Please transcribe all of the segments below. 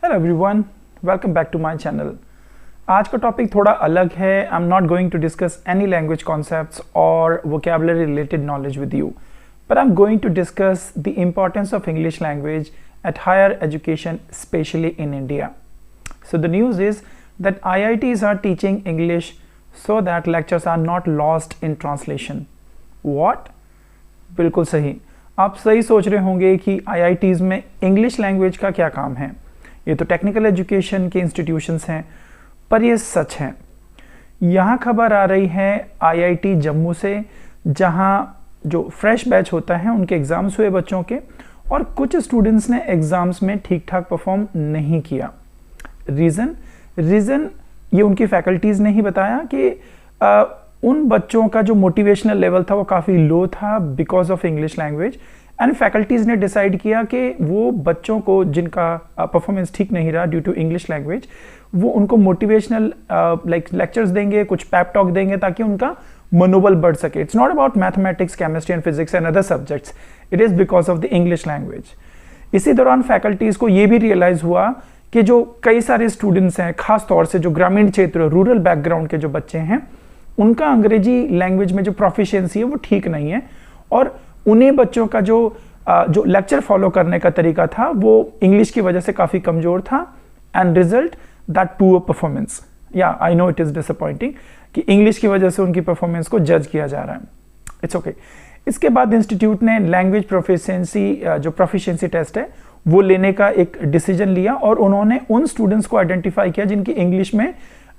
Hello everyone, welcome back to my channel. आज का topic थोड़ा अलग है। I am not going to discuss any language concepts और vocabulary related knowledge with you, but I'm going to discuss the importance of English language at higher education, especially in India. So the news is that IITs are teaching English so that lectures are not lost in translation. What? बिल्कुल सही। आप सही सोच रहे होंगे कि IITs में English language का क्या काम है। ये तो टेक्निकल एजुकेशन के इंस्टीट्यूशंस हैं, पर ये सच है। यहाँ खबर आ रही है IIT जम्मू से, जहाँ जो फ्रेश बैच होता है उनके एग्ज़ाम्स हुए बच्चों के, और कुछ स्टूडेंट्स ने एग्ज़ाम्स में ठीक ठाक परफॉर्म नहीं किया। रीज़न ये उनकी फैकल्टीज़ ने ही बताया कि उन बच्चों का जो मोटिवेशनल लेवल था वो काफ़ी लो था because of English language, and faculties ने डिसाइड किया कि वो बच्चों को जिनका परफॉर्मेंस ठीक नहीं रहा ड्यू टू इंग्लिश लैंग्वेज, वो उनको मोटिवेशनल लेक्चर्स देंगे, कुछ पैप टॉक देंगे ताकि उनका मनोबल बढ़ सके। It's not about mathematics, chemistry and physics and other subjects, it is because of the English language. इसी दौरान फैकल्टीज़ को ये भी रियलाइज़ हुआ कि जो कई सारे स्टूडेंट्स हैं, खास तौर से जो ग्रामीण क्षेत्र, रूरल बैकग्राउंड के जो बच्चे हैं, उनका अंग्रेजी लैंग्वेज में जो प्रोफिशिएंसी है वो ठीक नहीं है, और उन्हीं बच्चों का जो लेक्चर फॉलो करने का तरीका था वो इंग्लिश की वजह से काफ़ी कमज़ोर था, and result that poor performance. Yeah I know it is disappointing कि इंग्लिश की वजह से उनकी परफॉर्मेंस को जज किया जा रहा है। It's okay. इसके बाद इंस्टीट्यूट ने लैंग्वेज प्रोफिशिएंसी जो प्रोफिशिएंसी टेस्ट है वो लेने का एक डिसीजन लिया, और उन्होंने उन स्टूडेंट्स को आइडेंटिफाई किया जिनकी इंग्लिश में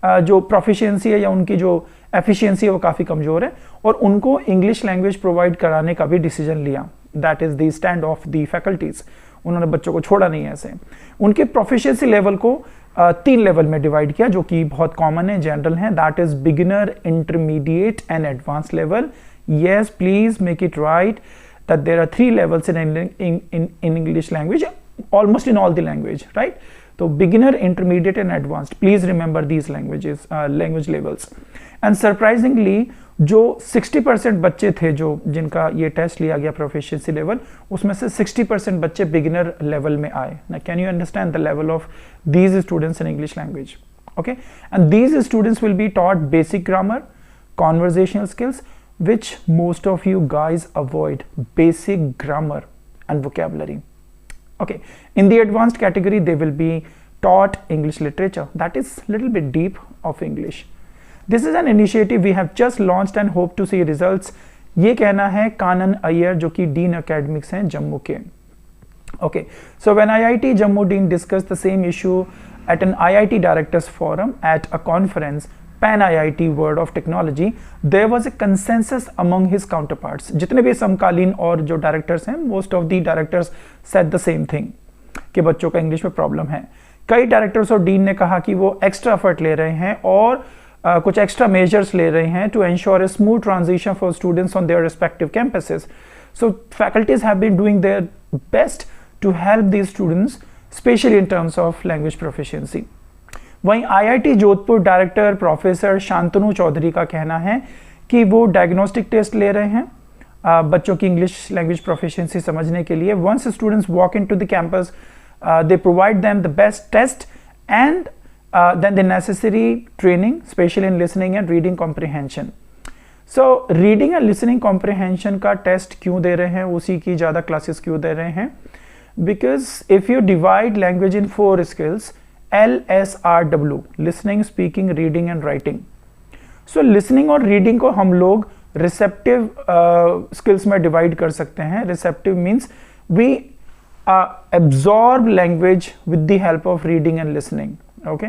जो प्रोफिशिएंसी है या उनकी जो एफिशिएंसी है वो काफ़ी कमज़ोर है, और उनको इंग्लिश लैंग्वेज प्रोवाइड कराने का भी डिसीजन लिया। That is the stand of the faculties. उन्होंने बच्चों को छोड़ा नहीं ऐसे। उनके प्रोफिशिएंसी लेवल को 3 लेवल में डिवाइड किया, जो कि बहुत कॉमन है, जनरल है। That is beginner, intermediate and advance level. Yes, please make it right that there are 3 levels in English language, almost in all the language, right? तो beginner, intermediate and advanced, please remember these language levels. And surprisingly जो 60% बच्चे थे जिनका ये test लिया गया proficiency level, उसमें से 60% बच्चे बिगिनर लेवल में आए। ना can you understand the level of these students in English language? Okay, and these students will be taught basic grammar, conversational skills, which most of you guys avoid, basic grammar and vocabulary. Okay, in the advanced category they will be taught English literature, that is little bit deep of English. This is an initiative we have just launched and hope to see results. ये कहना है कानन अय्यर, जो कि dean academics हैं जम्मू के। Okay, so when IIT Jammu Dean discussed the same issue at an IIT Directors Forum at a conference, Pan IIT World of Technology, there was a consensus among his counterparts. जितने भी समकालीन और जो directors हैं, most of the directors said the same thing कि बच्चों का English में प्रॉब्लम है। कई डायरेक्टर्स और डीन ने कहा कि वो एक्स्ट्रा एफर्ट ले रहे हैं और कुछ एक्स्ट्रा मेजर्स ले रहे हैं to ensure a smooth transition for students on their respective campuses. So faculties have been doing their best to help these students, specially in terms of language proficiency. वहीं IIT Jodhpur director professor Shantanu Chaudhary का कहना है कि वो diagnostic test ले रहे हैं बच्चों की इंग्लिश लैंग्वेज प्रोफिशिएंसी समझने के लिए। Once students walk into the campus, they provide them the best test and then the necessary training, specially in listening and reading comprehension. So reading and listening comprehension का test क्यों दे रहे हैं, उसी की ज़्यादा क्लासेस क्यों दे रहे हैं? Because if you divide language in 4 skills, LSRW, listening, speaking, reading and writing. So listening और रीडिंग को हम लोग रिसेप्टिव स्किल्स में डिवाइड कर सकते हैं। Receptive means we absorb language with the help of reading and listening. Okay,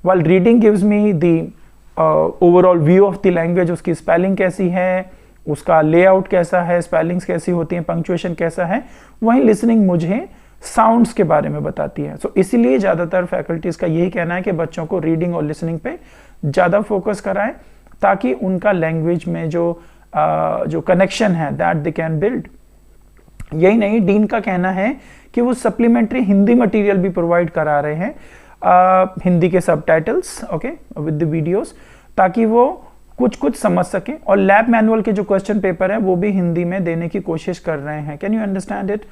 while reading gives me the overall view of the language, उसकी spelling कैसी है, उसका लेआउट कैसा है, स्पेलिंग्स कैसी होती हैं, पंक्चुएशन कैसा है। वहीं लिसनिंग मुझे साउंड्स के बारे में बताती है। सो इसीलिए ज़्यादातर फैकल्टीज़ का यही कहना है कि बच्चों को रीडिंग और लिसनिंग पे ज़्यादा फोकस कराएं, ताकि उनका लैंग्वेज में जो कनेक्शन है दैट दे कैन बिल्ड। यही नहीं, डीन का कहना है कि वो सप्लीमेंट्री हिंदी मटेरियल भी प्रोवाइड करा रहे हैं, हिंदी के subtitles, okay, with the videos, ताकि वो कुछ समझ सकें। और लैब मैनुअल के जो क्वेश्चन पेपर है वो भी हिंदी में देने की कोशिश कर रहे हैं। Can you understand it?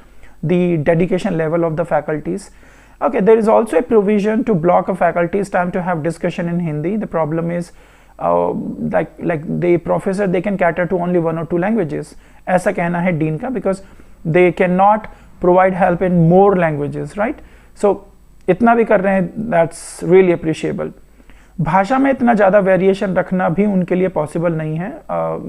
The dedication level of the faculties, Okay, there is also a provision to block a faculty's time to have discussion in Hindi. The problem is like the professor, they can cater to only 1 or 2 languages. ऐसा कहना है dean का, because they cannot provide help in more languages, right? So इतना भी कर रहे हैं, that's really appreciable. भाषा में इतना ज़्यादा वेरिएशन रखना भी उनके लिए पॉसिबल नहीं है।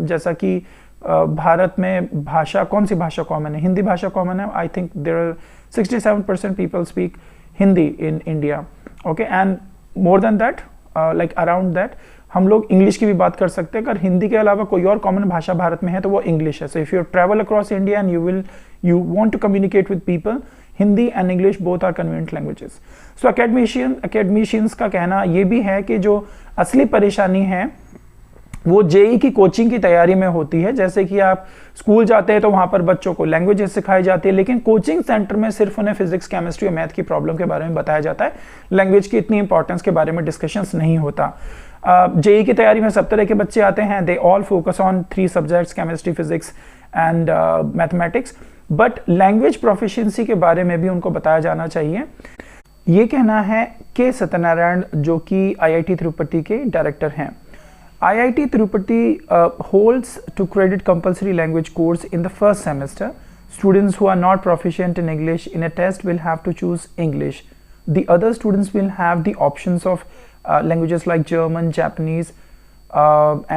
जैसा कि भारत में भाषा, कौन सी भाषा कॉमन है? हिंदी भाषा कॉमन है। I think there are 67% people speak Hindi in India, okay, and more than that, like around that, हम लोग इंग्लिश की भी बात कर सकते हैं। अगर हिंदी के अलावा कोई और कॉमन भाषा भारत में है तो वो इंग्लिश है। So if you travel across India and you want to communicate with people, Hindi and English both are convenient languages. So academicians का कहना ये भी है कि जो असली परेशानी है वो जेई की कोचिंग की तैयारी में होती है। जैसे कि आप स्कूल जाते हैं तो वहाँ पर बच्चों को लैंग्वेजेस सिखाई जाती है, लेकिन कोचिंग सेंटर में सिर्फ उन्हें फिजिक्स, केमिस्ट्री और मैथ की प्रॉब्लम के बारे में बताया जाता है। लैंग्वेज की इतनी इंपॉर्टेंस के बारे में डिस्कशंस नहीं होता। जेई की तैयारी में सब तरह के बच्चे आते हैं। They all focus on 3 subjects, chemistry, physics and mathematics, but language proficiency के बारे में भी उनको बताया जाना चाहिए। ये कहना है के सत्यनारायण, जो कि आईआईटी तिरुपति के डायरेक्टर हैं। IIT Tirupati holds to credit compulsory language course in the first semester. Students who are not proficient in English in a test will have to choose English. The other students will have the options of languages like German, Japanese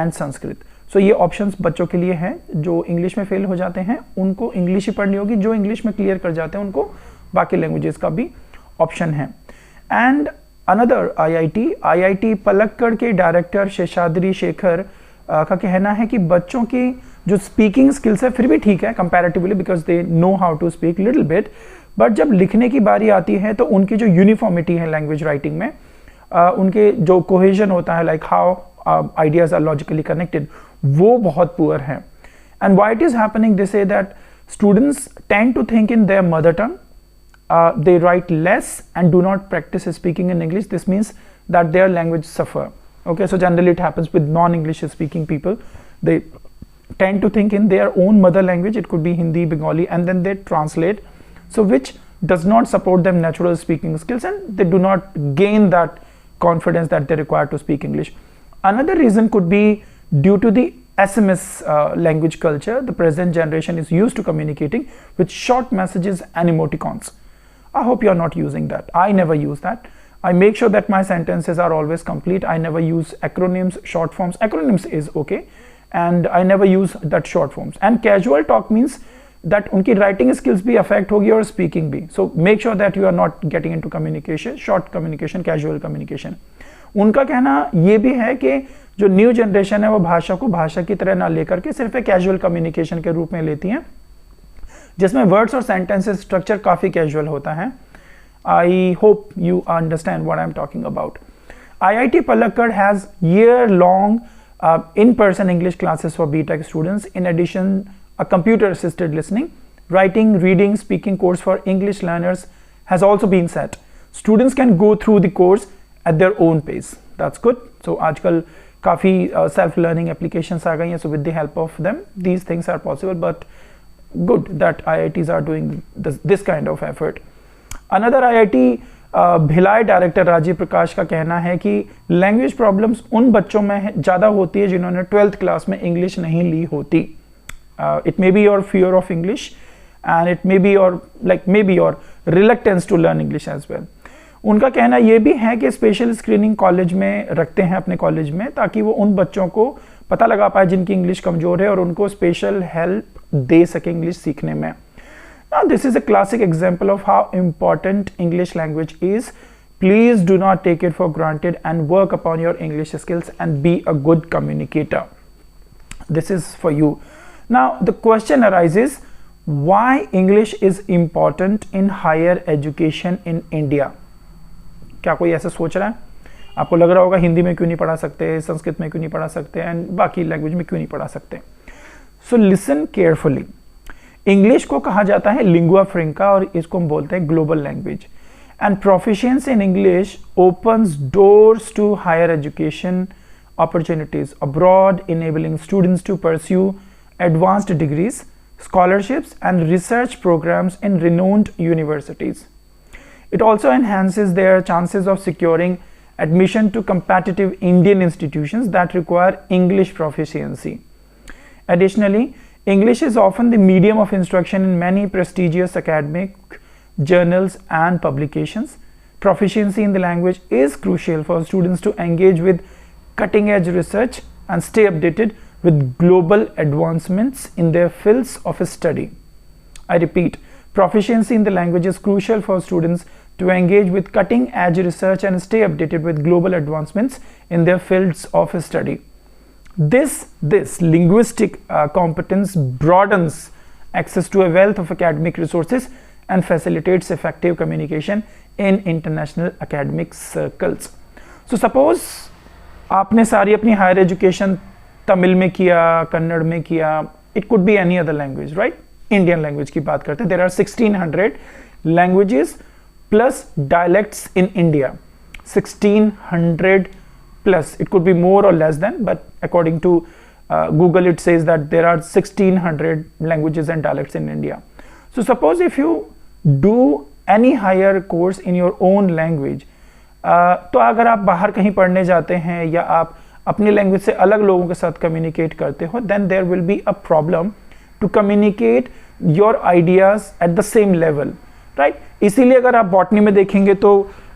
and Sanskrit. So ये options बच्चों के लिए हैं। जो English में fail हो जाते हैं उनको इंग्लिश ही पढ़नी होगी, जो इंग्लिश में क्लियर कर जाते हैं उनको बाकी लैंग्वेजेस का भी ऑप्शन है। एंड अनदर IIT पलक्कड़ के डायरेक्टर शेषाद्री शेखर का कहना है कि बच्चों की जो स्पीकिंग स्किल्स है फिर भी ठीक है comparatively, because they know how to speak little bit, but जब लिखने की बारी आती है तो उनकी जो यूनिफॉर्मिटी है लैंग्वेज राइटिंग में, उनके जो कोहेजन होता है, like how ideas are logically connected, वो बहुत पुअर है। And why it is happening, they say that students tend to think in their mother tongue. They write less and do not practice speaking in English. This means that their language suffer. Okay, so generally it happens with non-English speaking people. They tend to think in their own mother language. It could be Hindi, Bengali, and then they translate. So which does not support them natural speaking skills, and they do not gain that confidence that they require to speak English. Another reason could be due to the SMS language culture. The present generation is used to communicating with short messages and emoticons. I hope you are not using that. I never use that. I make sure that my sentences are always complete. I never use acronyms, short forms. Acronyms is okay, and I never use that short forms. And casual talk means that उनकी writing skills भी affect होगी और speaking भी. So make sure that you are not getting into communication, short communication, casual communication. उनका कहना ये भी है कि जो न्यू जनरेशन है वो भाषा को भाषा की तरह ना लेकर के सिर्फ एक कैजुअल कम्युनिकेशन के रूप में लेती हैं, जिसमें वर्ड्स और सेंटेंसेस स्ट्रक्चर काफ़ी कैजुअल होता है। I hope you understand what I am talking about. IIT Palakkad has year long in person English classes for BTech students. In addition, a computer assisted listening, writing, reading, speaking course for English learners has also been set. Students can go through the course at their own pace. That's good. So आजकल काफ़ी self learning applications आ गई हैं, so with the help of them these things are possible, but good that IITs are doing this kind of effort. Another IIT Bhilai director Rajeev Prakash का कहना है कि language problems उन बच्चों में ज़्यादा होती है जिन्होंने 12th क्लास में इंग्लिश नहीं ली होती. It may be your fear of English and it may be your reluctance to learn English as well. उनका कहना ये भी है कि स्पेशल स्क्रीनिंग कॉलेज में रखते हैं अपने कॉलेज में, ताकि वो उन बच्चों को पता लगा पाए जिनकी इंग्लिश कमज़ोर है और उनको स्पेशल हेल्प दे सके इंग्लिश सीखने में. Now this is a classic example of how important English language is. Please do not take it for granted and work upon your English skills and be a good communicator. This is for you. Now the question arises, why English is important in higher education in India? क्या कोई ऐसा सोच रहा है? आपको लग रहा होगा हिंदी में क्यों नहीं पढ़ा सकते, संस्कृत में क्यों नहीं पढ़ा सकते एंड बाकी लैंग्वेज में क्यों नहीं पढ़ा सकते. So listen carefully. इंग्लिश को कहा जाता है लिंगुआ फ्रेंका और इसको हम बोलते हैं global language. And proficiency in English opens doors to higher education opportunities abroad, enabling students to pursue advanced degrees, scholarships and research programs in renowned universities. It also enhances their chances of securing admission to competitive Indian institutions that require English proficiency. Additionally, English is often the medium of instruction in many prestigious academic journals and publications. Proficiency in the language is crucial for students to engage with cutting-edge research and stay updated with global advancements in their fields of study. I repeat, proficiency in the language is crucial for students to engage with cutting-edge research and stay updated with global advancements in their fields of study. This linguistic competence broadens access to a wealth of academic resources and facilitates effective communication in international academic circles. So suppose आपने सारी अपनी higher education Tamil में किया, कन्नड़ में किया, it could be any other language, right? Indian language की बात करते हैं. There are 1600 languages plus dialects in India. 1600 plus. It could be more or less than, but according to Google, it says that there are 1600 languages and dialects in India. So suppose if you do any higher course in your own language, तो अगर आप बाहर कहीं पढ़ने जाते हैं या आप अपनी लैंग्वेज से अलग लोगों के साथ कम्युनिकेट करते हो, then there will be a problem to communicate your ideas at the same level, right? इसीलिए अगर आप बॉटनी में देखेंगे तो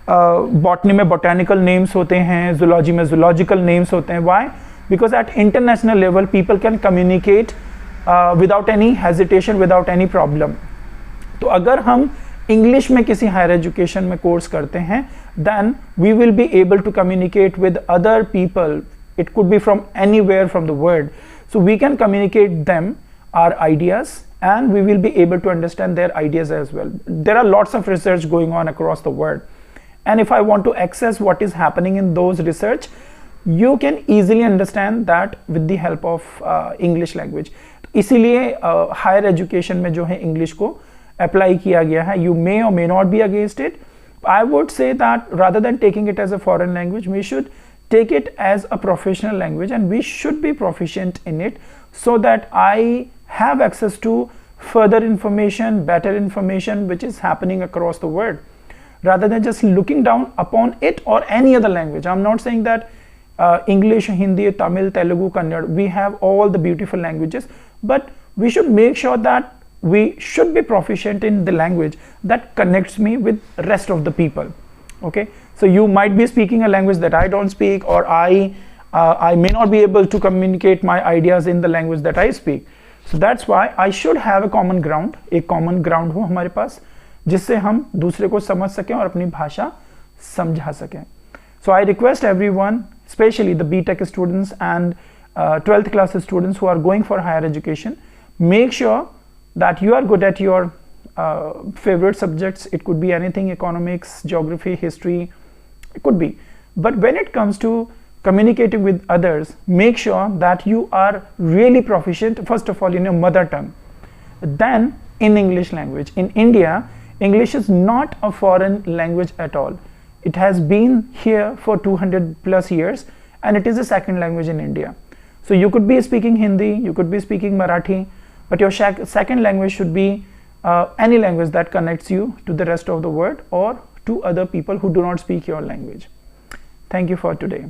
बॉटनी में बोटेनिकल नेम्स होते हैं, जूलॉजी में जूलॉजिकल नेम्स होते हैं. Why? Because at international level people can communicate without any hesitation, without any problem. तो अगर हम इंग्लिश में किसी हायर एजुकेशन में कोर्स करते हैं, then we will be able to communicate with other people. It could be from anywhere from the world. So we can communicate them our ideas and we will be able to understand their ideas as well. There are lots of research going on across the world. And if I want to access what is happening in those research, you can easily understand that with the help of English language. इसीलिए higher education में जो है English को apply किया गया है. You may or may not be against it. I would say that rather than taking it as a foreign language, we should take it as a professional language and we should be proficient in it so that I have access to further information, better information which is happening across the world, rather than just looking down upon it or any other language. I'm not saying that English, Hindi, Tamil, Telugu, Kannada, we have all the beautiful languages, but we should make sure that we should be proficient in the language that connects me with rest of the people. Okay, so you might be speaking a language that I don't speak, or I may not be able to communicate my ideas in the language that I speak. So that's why I should have a common ground, एक common ground हो हमारे पास जिससे हम दूसरे को समझ सकें और अपनी भाषा समझा सकें. So I request everyone, especially the BTech students and 12th class students who are going for higher education, make sure that you are good at your favorite subjects. It could be anything: economics, geography, history, it could be. But when it comes to communicating with others, make sure that you are really proficient, first of all, in your mother tongue, then in English language. In India, English is not a foreign language at all. It has been here for 200 plus years and it is a second language in India. So you could be speaking Hindi, you could be speaking Marathi, but your second language should be any language that connects you to the rest of the world or to other people who do not speak your language. Thank you for today.